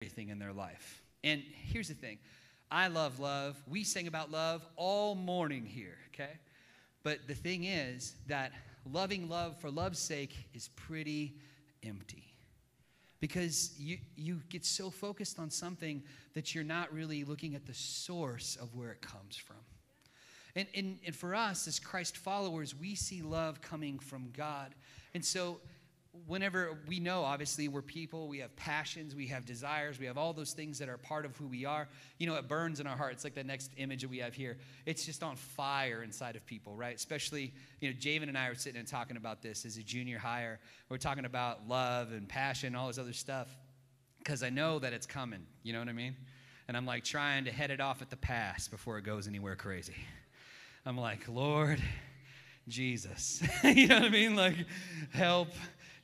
everything in their life. And here's the thing. I love love. We sing about love all morning here, okay? But the thing is that loving love for love's sake is pretty empty. Because you get so focused on something that you're not really looking at the source of where it comes from. And for us, as Christ followers, we see love coming from God. And so whenever we know, obviously, we're people, we have passions, we have desires, we have all those things that are part of who we are. You know, it burns in our heart. It's like the next image that we have here. It's just on fire inside of people, right? Especially, you know, Javen and I were sitting and talking about this as a junior hire. We're talking about love and passion, all this other stuff, because I know that it's coming. You know what I mean? And I'm like trying to head it off at the pass before it goes anywhere crazy. I'm like, Lord Jesus, you know what I mean? Like, help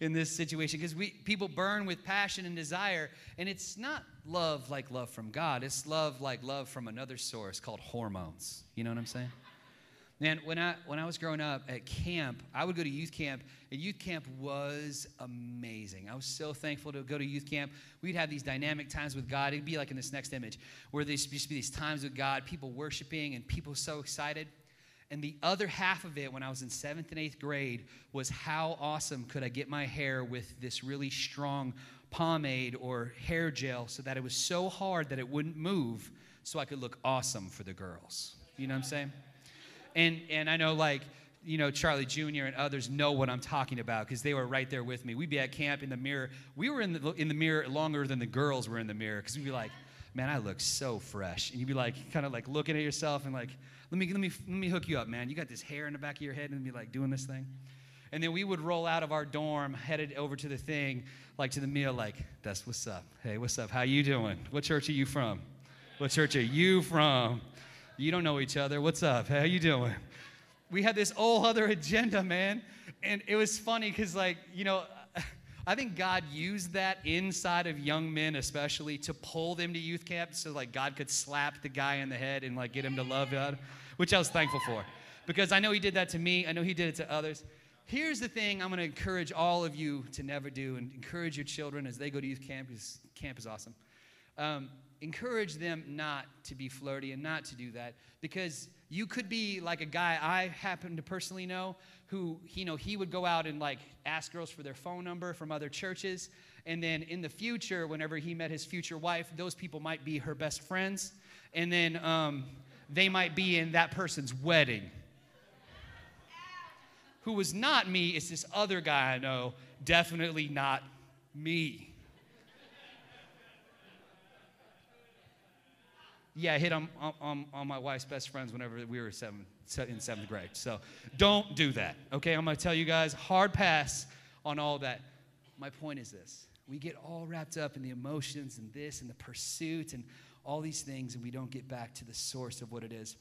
in this situation, because people burn with passion and desire, and it's not love like love from God. It's love like love from another source called hormones. You know what I'm saying? Man, when I was growing up at camp, I would go to youth camp, and youth camp was amazing. I was so thankful to go to youth camp. We'd have these dynamic times with God. It'd be like in this next image, where there used to be these times with God, people worshiping, and people so excited. And the other half of it, when I was in 7th and 8th grade, was how awesome could I get my hair with this really strong pomade or hair gel so that it was so hard that it wouldn't move so I could look awesome for the girls. You know what I'm saying? And I know, like, you know, Charlie Jr. and others know what I'm talking about because they were right there with me. We'd be at camp in the mirror. We were in the mirror longer than the girls were in the mirror because we'd be like, man, I look so fresh. And you'd be like, kind of like looking at yourself and like, let me hook you up, man. You got this hair in the back of your head, and be like doing this thing. And then we would roll out of our dorm, headed over to the thing, like to the meal, like, that's what's up. Hey, what's up? How you doing? What church are you from? What church are you from? You don't know each other. What's up? How you doing? We had this whole other agenda, man. And it was funny because, like, you know, I think God used that inside of young men especially to pull them to youth camp so, like, God could slap the guy in the head and, like, get him to love God, which I was thankful for because I know he did that to me. I know he did it to others. Here's the thing I'm going to encourage all of you to never do, and encourage your children as they go to youth camp, because camp is awesome. Encourage them not to be flirty and not to do that, because you could be like a guy I happen to personally know who, you know, he would go out and, like, ask girls for their phone number from other churches, and then in the future, whenever he met his future wife, those people might be her best friends, and then they might be in that person's wedding. Who was not me is this other guy I know, definitely not me. Yeah, I hit on my wife's best friends whenever we were in 7th grade. So don't do that, okay? I'm going to tell you guys, hard pass on all that. My point is this. We get all wrapped up in the emotions and this and the pursuit and all these things, and we don't get back to the source of what it is.